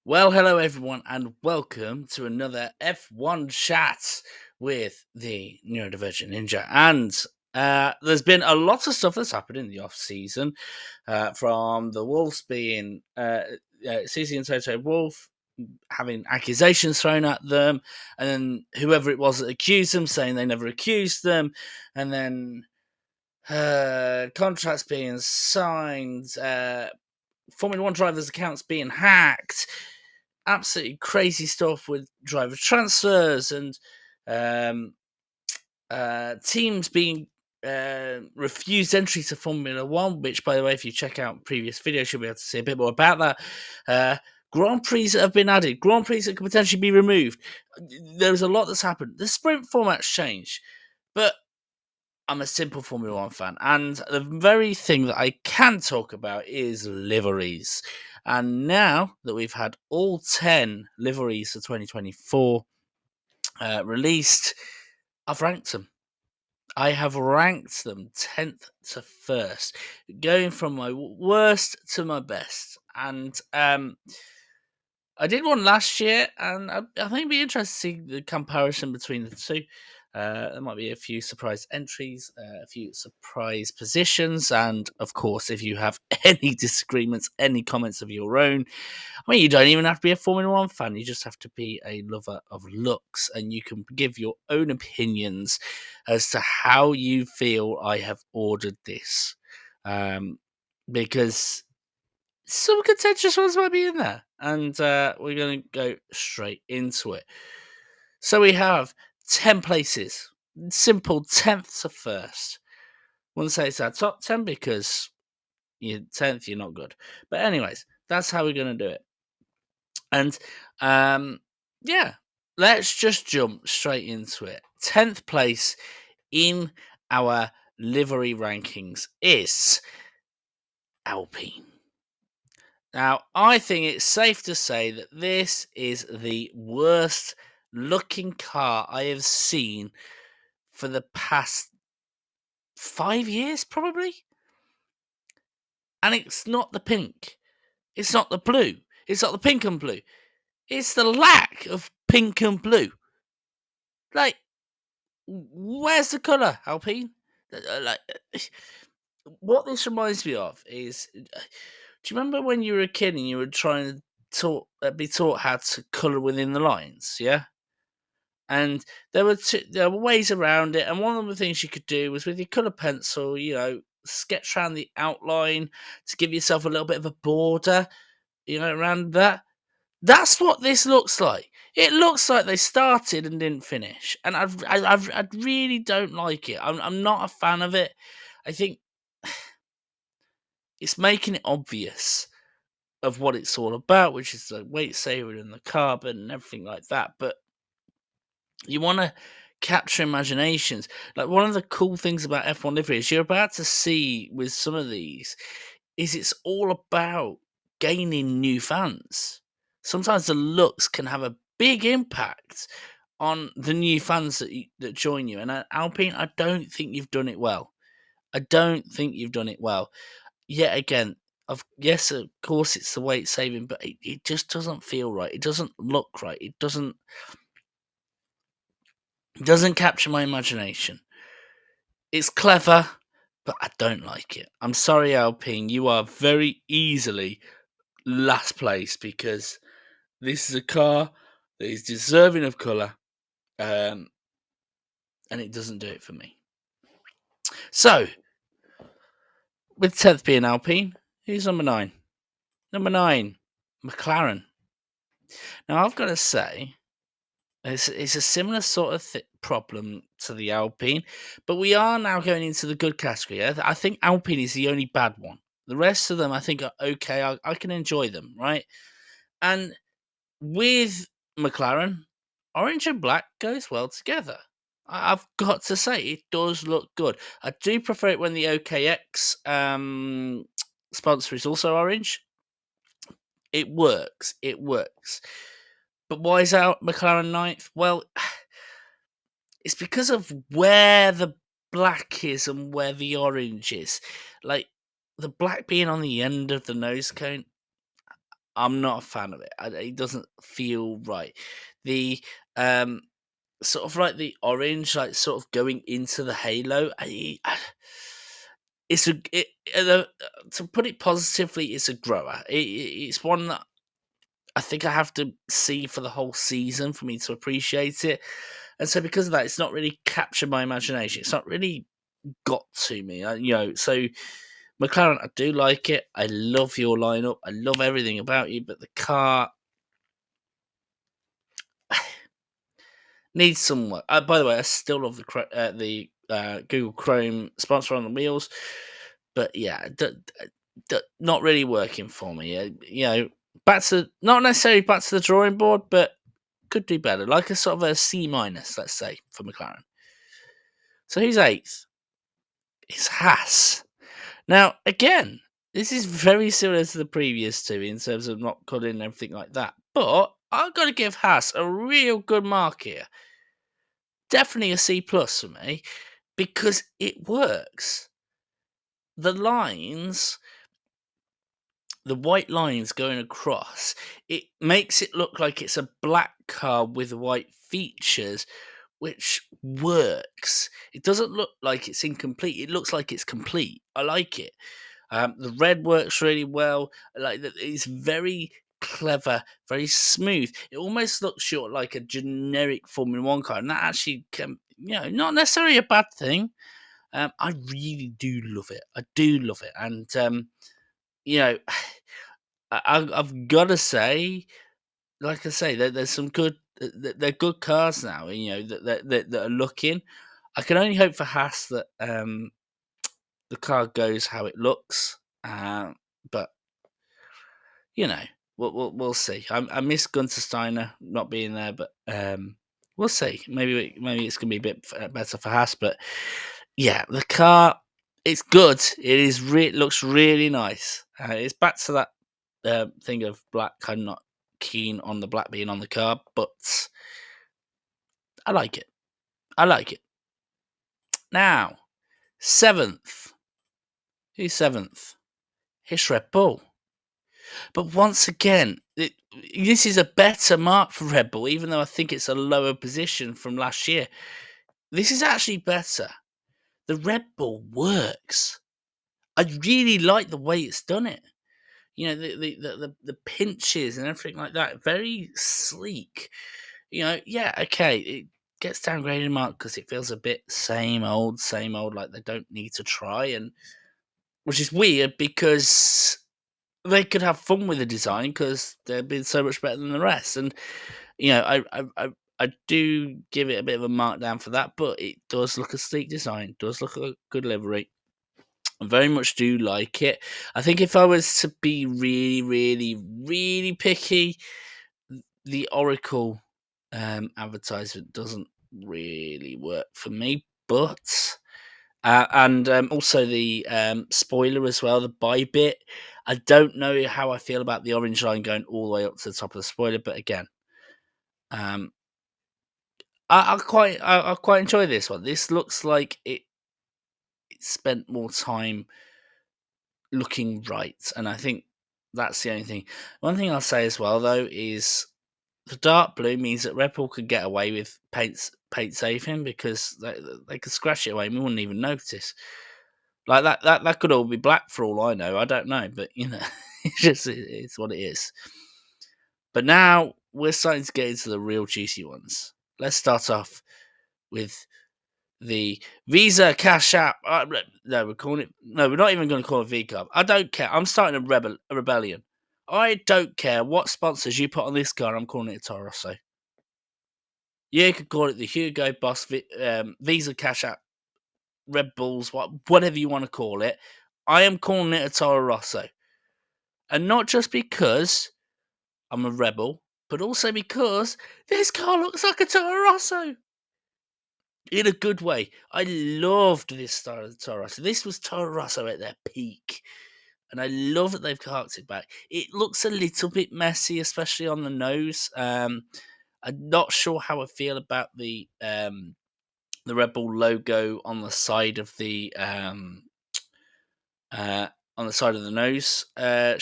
Well, hello everyone, and welcome to another F1 chat with the Neurodivergent Ninja. And there's been a lot of stuff that's happened in the off season, from the Wolves being Cici and Toto Wolf having accusations thrown at them, and then whoever it was that accused them saying they never accused them, and then contracts being signed, Formula One drivers' accounts being hacked, absolutely crazy stuff with driver transfers and um, teams being refused entry to Formula One, which, by the way, if you check out previous videos, you'll be able to see a bit more about that. Grand Prix that have been added, Grand Prix that could potentially be removed. There's a lot that's happened. The sprint format's changed, but I'm a simple Formula One fan, and the very thing that I can talk about is liveries. And now that we've had all 10 liveries for 2024 released, I've ranked them. I have ranked them 10th to 1st, going from my worst to my best. And I did one last year, and I think it'd be interesting to see the comparison between the two. There might be a few surprise entries, a few surprise positions, and of course, if you have any disagreements, any comments of your own, I mean, you don't even have to be a Formula One fan, you just have to be a lover of looks, and you can give your own opinions as to how you feel I have ordered this. Because some contentious ones might be in there, and we're going to go straight into it. So we have 10 places, simple 10th to 1st. Wouldn't say it's our top 10 because you're 10th, you're not good. But, anyways, that's how we're going to do it. And yeah, let's just jump straight into it. 10th place in our livery rankings is Alpine. Now, I think it's safe to say that this is the worst looking car I have seen for the past 5 years, probably. And it's not the pink. It's not the blue. It's not the pink and blue. It's the lack of pink and blue. Like, where's the colour, Alpine? Like, what this reminds me of is, do you remember when you were a kid and you were trying to be taught how to colour within the lines? Yeah, and there were ways around it, and one of the things you could do was with your colour pencil, sketch around the outline to give yourself a little bit of a border, around that. That's what this looks like. It looks like they started and didn't finish, and I really don't like it. I'm not a fan of it. I think it's making it obvious of what it's all about, which is the weight saver and the carbon and everything like that. But you want to capture imaginations. Like, one of the cool things about F1 livery is you're about to see with some of these is it's all about gaining new fans. Sometimes the looks can have a big impact on the new fans that join you. And Alpine, I don't think you've done it well. I don't think you've done it well. Yet again, yes, of course, it's the weight saving, but it just doesn't feel right. It doesn't look right. It doesn't capture my imagination. It's clever, but I don't like it. I'm sorry, Alpine. You are very easily last place because this is a car that is deserving of colour, and it doesn't do it for me. So, with 10th being Alpine, who's number 9? Number 9, McLaren. Now, I've got to say, it's a similar sort of problem to the Alpine, but we are now going into the good category. I think Alpine is the only bad one. The rest of them, I think, are okay. I can enjoy them, right? And with McLaren, orange and black goes well together. I've got to say, it does look good. I do prefer it when the OKX sponsor is also orange. It works. It works. But why is our McLaren ninth? Well, it's because of where the black is and where the orange is. Like, the black being on the end of the nose cone, I'm not a fan of it. It doesn't feel right. The um sort of like the orange, like sort of going into the halo. It's to put it positively, it's a grower. It's one that I think I have to see for the whole season for me to appreciate it. And so because of that, it's not really captured my imagination. It's not really got to me. So McLaren, I do like it. I love your lineup. I love everything about you, but the car needs some work. By the way, I still love the Google Chrome sponsor on the wheels, but yeah, not really working for me. Back to not necessarily back to the drawing board, but could do better. Like a sort of a C minus, let's say, for McLaren. So who's eighth? It's Haas. Now, again, this is very similar to the previous two in terms of not cutting and everything like that. But I've got to give Haas a real good mark here. Definitely a C plus for me because it works. The lines, the white lines going across, it makes it look like it's a black car with white features, which works. It doesn't look like it's incomplete. It looks like it's complete. I like it. The red works really well. Like it's very clever, very smooth. It almost looks short like a generic Formula One car, and that actually can, not necessarily a bad thing. I really do love it. I do love it, and you know, I've got to say, like I say, there's some good. They're good cars now. That are looking. I can only hope for Haas that the car goes how it looks. But you know, we'll see. I miss Gunter Steiner not being there, but we'll see. Maybe it's gonna be a bit better for Haas, but yeah, the car it's good. It is. Looks really nice. It's back to that thing of black. I'm not keen on the black being on the car, but I like it. I like it. Now, seventh. Who's seventh? It's Red Bull. But once again, this is a better mark for Red Bull, even though I think it's a lower position from last year. This is actually better. The Red Bull works. I really like the way it's done it. The pinches and everything like that. Very sleek. Yeah, okay. It gets downgraded mark because it feels a bit same old, like they don't need to try, and which is weird because they could have fun with the design because they've been so much better than the rest. And I do give it a bit of a markdown for that, but it does look a sleek design. Does look a good livery. I very much do like it. I think if I was to be really, really, really picky, the Oracle advertisement doesn't really work for me, but and also the spoiler as well, the buy bit. I don't know how I feel about the orange line going all the way up to the top of the spoiler, but again, um, I quite enjoy this one. This looks like it spent more time looking right, and I think that's the only thing. One thing I'll say as well though is the dark blue means that Red Bull could get away with paint saving because they could scratch it away and we wouldn't even notice. Like that could all be black for all I know. I don't know, but it's what it is. But now we're starting to get into the real juicy ones. Let's start off with the Visa Cash App. No, we're calling it. No, we're not even going to call it V Card. I don't care. I'm starting a rebellion. I don't care what sponsors you put on this car. I'm calling it a Toro Rosso. You could call it the Hugo Boss Visa Cash App, Red Bulls, whatever you want to call it. I am calling it a Toro Rosso. And not just because I'm a rebel, but also because this car looks like a Toro Rosso. In a good way. I loved this style of Toro Rosso. This was Toro Rosso at their peak. And I love that they've carked it back. It looks a little bit messy, especially on the nose. I'm not sure how I feel about the Red Bull logo on the side of uh, the nose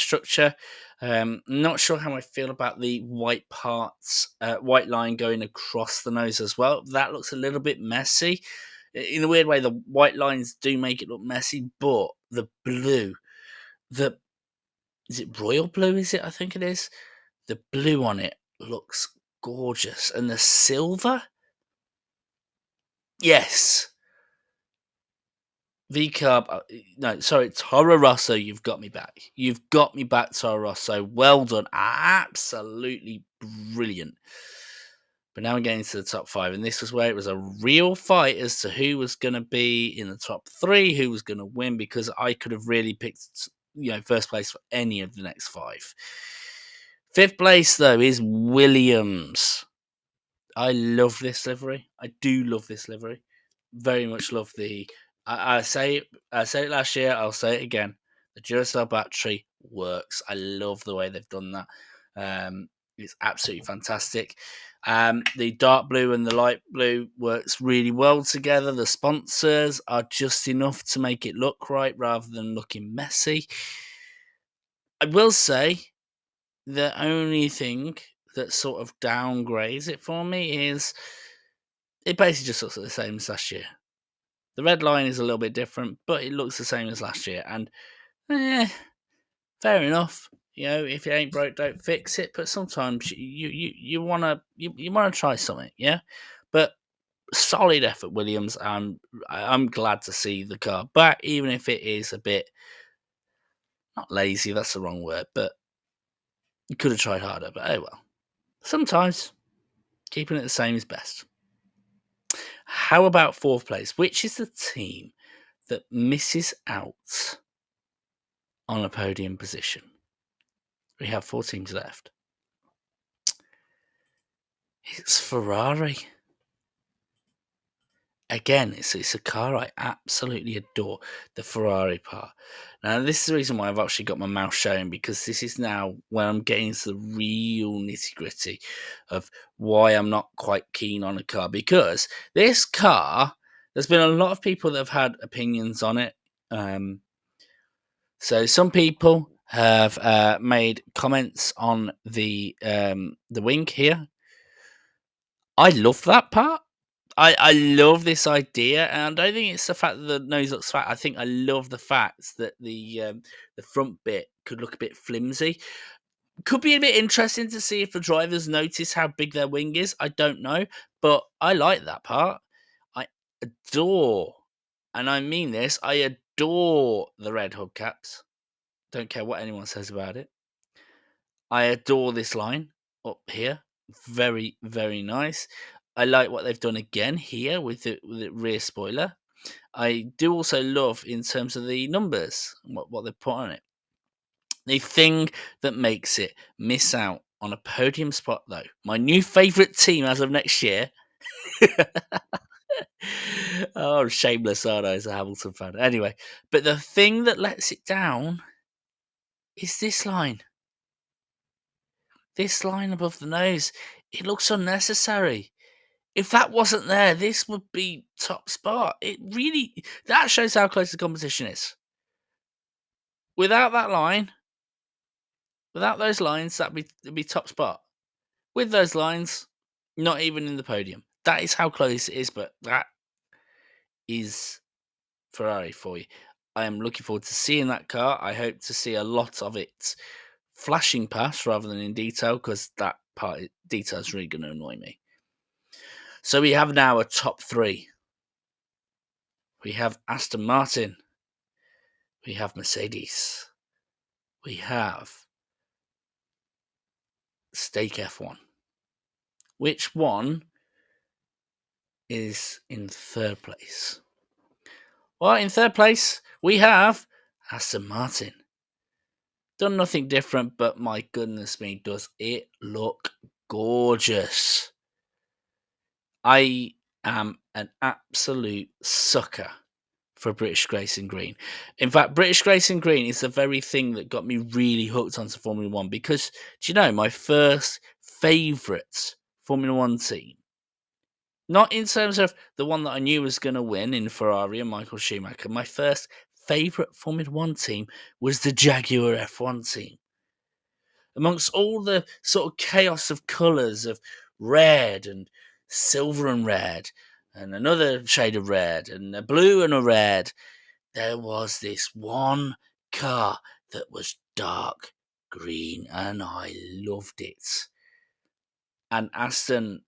structure. Not sure how I feel about the white parts, white line going across the nose as well. That looks a little bit messy. In a weird way, the white lines do make it look messy, but the blue, the is it royal blue? Is it? I think it is. The blue on it looks gorgeous, and the silver, yes. V Carb, no, sorry, Toro Rosso, you've got me back. You've got me back, Toro Rosso. Well done. Absolutely brilliant. But now we're getting to the top five, and this was where it was a real fight as to who was going to be in the top three, who was going to win, because I could have really picked, first place for any of the next five. Fifth place, though, is Williams. I love this livery. I do love this livery. Very much love the. I said it last year. I'll say it again. The Duracell battery works. I love the way they've done that. It's absolutely fantastic. The dark blue and the light blue works really well together. The sponsors are just enough to make it look right rather than looking messy. I will say the only thing that sort of downgrades it for me is it basically just looks the same as last year. The red line is a little bit different, but it looks the same as last year. And fair enough. If it ain't broke, don't fix it. But sometimes you wanna try something, yeah. But solid effort, Williams. I'm glad to see the car back, even if it is a bit not lazy. That's the wrong word, but you could have tried harder. But oh well. Sometimes keeping it the same is best. How about fourth place? Which is the team that misses out on a podium position? We have 4 teams left. It's Ferrari. Again, it's a car I absolutely adore, the Ferrari part. Now, this is the reason why I've actually got my mouth showing, because this is now when I'm getting to the real nitty gritty of why I'm not quite keen on a car. Because this car, there's been a lot of people that have had opinions on it. So some people have made comments on the wing here. I love that part. I love this idea, and I don't think it's the fact that the nose looks fat. I think I love the fact that the front bit could look a bit flimsy. Could be a bit interesting to see if the drivers notice how big their wing is. I don't know, but I like that part. I adore, and I mean this, I adore the red hubcaps. Don't care what anyone says about it. I adore this line up here. Very, very nice. I like what they've done again here with the rear spoiler. I do also love in terms of the numbers, what they've put on it. The thing that makes it miss out on a podium spot, though, my new favourite team as of next year. Oh, I'm shameless, aren't I, as a Hamilton fan? Anyway, but the thing that lets it down is this line. This line above the nose. It looks unnecessary. If that wasn't there, this would be top spot. That shows how close the competition is. Without that line, without those lines, it'd be top spot. With those lines, not even in the podium. That is how close it is, but that is Ferrari for you. I am looking forward to seeing that car. I hope to see a lot of it flashing past rather than in detail, because that part detail is really going to annoy me. So we have now a top 3. We have Aston Martin. We have Mercedes. We have Stake F1. Which one is in third place? Well, in third place, we have Aston Martin. Done nothing different, but my goodness me, does it look gorgeous. I am an absolute sucker for British Racing Green. In fact, British Racing Green is the very thing that got me really hooked onto Formula One, because, do you know, my first favourite Formula One team, not in terms of the one that I knew was going to win in Ferrari and Michael Schumacher, my first favourite Formula One team was the Jaguar F1 team. amongst all the sort of chaos of colours of red and silver and red and another shade of red and a blue and a red, there was this one car that was dark green and I loved it. And Aston,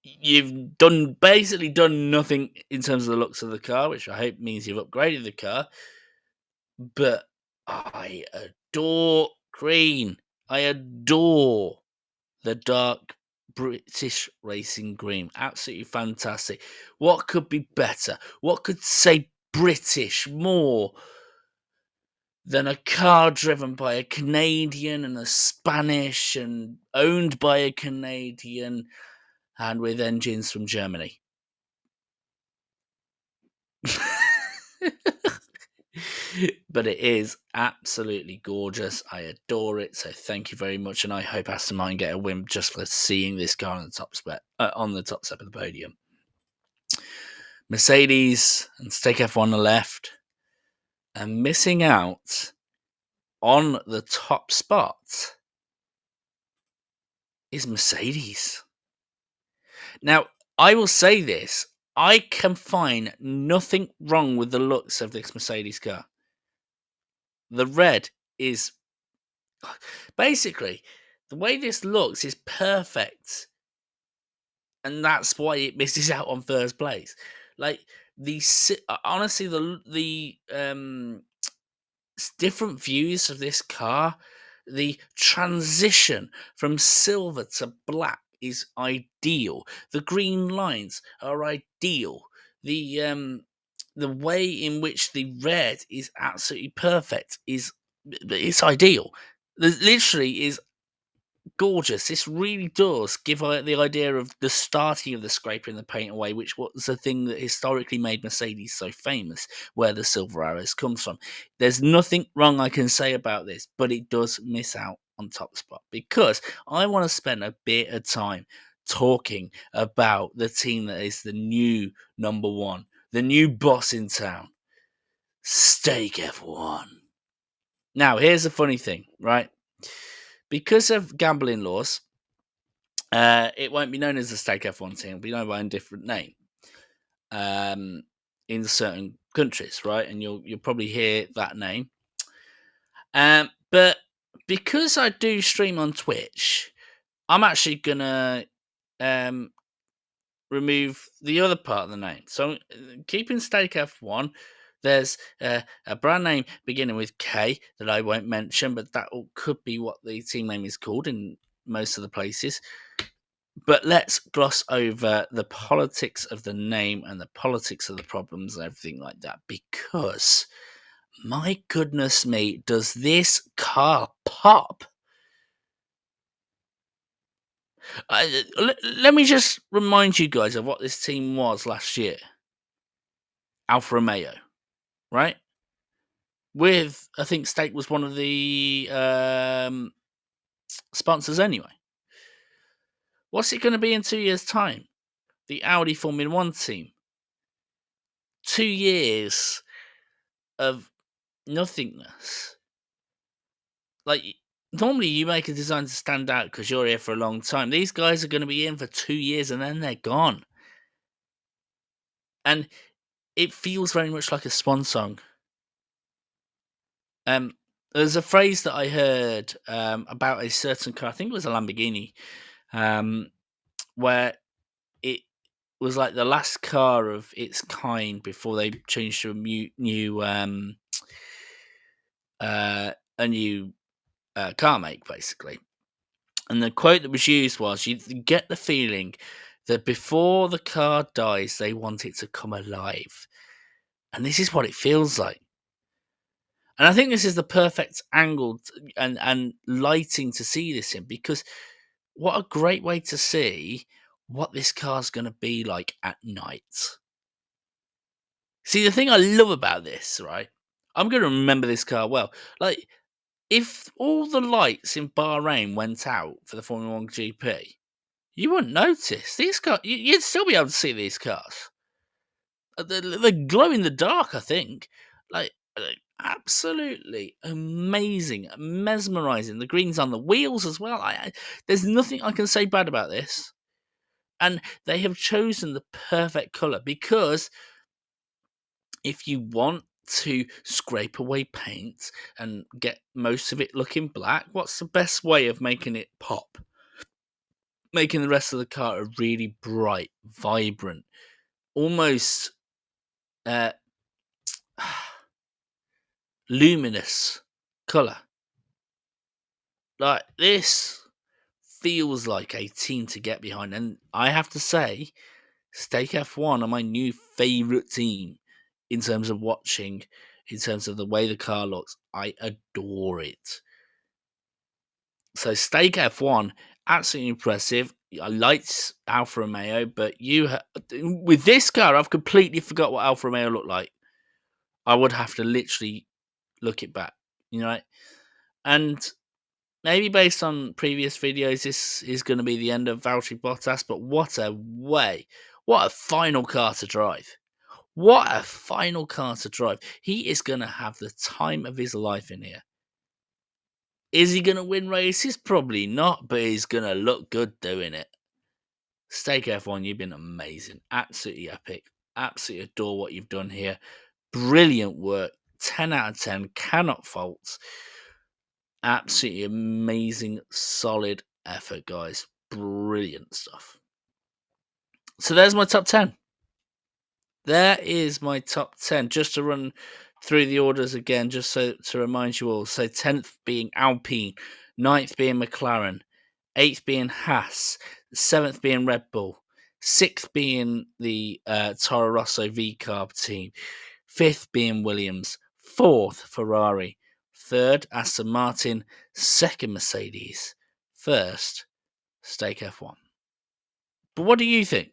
you've basically done nothing in terms of the looks of the car, which I hope means you've upgraded the car. But I adore green. I adore the dark British racing green. Absolutely fantastic. What could be better? What could say British more than a car driven by a Canadian and a Spanish and owned by a Canadian and with engines from Germany? But it is absolutely gorgeous. I adore it. So thank you very much, and I hope Aston Martin get a win just for seeing this car on the top step of the podium. Mercedes and Stake F1 on the left, and missing out on the top spot is Mercedes. Now, I will say this: I can find nothing wrong with the looks of this Mercedes car. The red is basically the way this looks is perfect, and that's why it misses out on first place. Like honestly, the different views of this car, the transition from silver to black is ideal. The green lines are ideal. The way in which the red is absolutely perfect is it's ideal. Literally is gorgeous. This really does give the idea of the starting of the scraping the paint away, which was the thing that historically made Mercedes so famous, where the silver arrows comes from. There's nothing wrong I can say about this, but it does miss out on top spot because I want to spend a bit of time talking about the team that is the new number one, the new boss in town, Stake F1. Now, here's the funny thing, right? Because of gambling laws, it won't be known as the Stake F1 team. It'll be known by a different name in certain countries, right? And you'll probably hear that name. But because I do stream on Twitch, I'm actually gonna remove the other part of the name. So keeping Stake F1. There's a brand name beginning with K that I won't mention, but that could be what the team name is called in most of the places. But let's gloss over the politics of the name and the politics of the problems and everything like that, because my goodness me, does this car pop? Let me just remind you guys of what this team was last year. Alfa Romeo, right? With, I think Stake was one of the sponsors anyway. What's it going to be in 2 years' time? The Audi Formula One team. 2 years of nothingness. Like, normally you make a design to stand out because you're here for a long time. These guys are going to be in for 2 years and then they're gone. And it feels very much like a swan song. There's a phrase that I heard about a certain car, I think it was a Lamborghini, where it was like the last car of its kind before they changed to a new car make, basically. And the quote that was used was, you get the feeling that before the car dies, they want it to come alive. And this is what it feels like. And I think this is the perfect angle and lighting to see this in, because what a great way to see what this car's going to be like at night. See, the thing I love about this, right? I'm going to remember this car well. Like, if all the lights in Bahrain went out for the Formula 1 GP, you wouldn't notice. These cars, you'd still be able to see these cars. They glow in the dark, I think. Like, absolutely amazing, mesmerizing. The green's on the wheels as well. There's nothing I can say bad about this. And they have chosen the perfect color, because if you want to scrape away paint and get most of it looking black, what's the best way of making it pop? Making the rest of the car a really bright, vibrant, almost uh, luminous color. Like, this feels like a team to get behind, and I have to say, Stake F1 are my new favorite team in terms of watching, in terms of the way the car looks. I adore it. So Stake F1, absolutely impressive. I liked Alfa Romeo, but with this car, I've completely forgot what Alfa Romeo looked like. I would have to literally look it back, you know. And maybe based on previous videos, this is going to be the end of Valtteri Bottas. But what a way! What a final car to drive! What a final car to drive! He is going to have the time of his life in here. Is he going to win races? Probably not, but he's going to look good doing it. Stake F1, you've been amazing. Absolutely epic. Absolutely adore what you've done here. Brilliant work. 10 out of 10. Cannot fault. Absolutely amazing, solid effort, guys. Brilliant stuff. So there's my top 10. There is my top 10. Just to run through the orders again, just so to remind you all. So 10th being Alpine, 9th being McLaren, 8th being Haas, 7th being Red Bull, 6th being the Toro Rosso V Carb team, 5th being Williams, 4th Ferrari, 3rd Aston Martin, 2nd Mercedes, 1st Stake F1. But what do you think?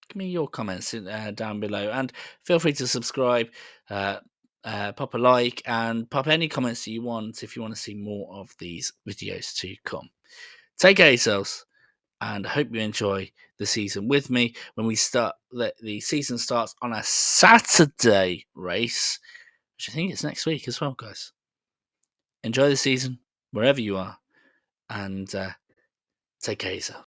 Give me your comments down below, and feel free to subscribe, pop a like, and pop any comments that you want if you want to see more of these videos to come. Take care of yourselves, and I hope you enjoy the season with me. When we start, the season starts on a Saturday race, which I think is next week as well, guys. Enjoy the season wherever you are, and take care of yourself.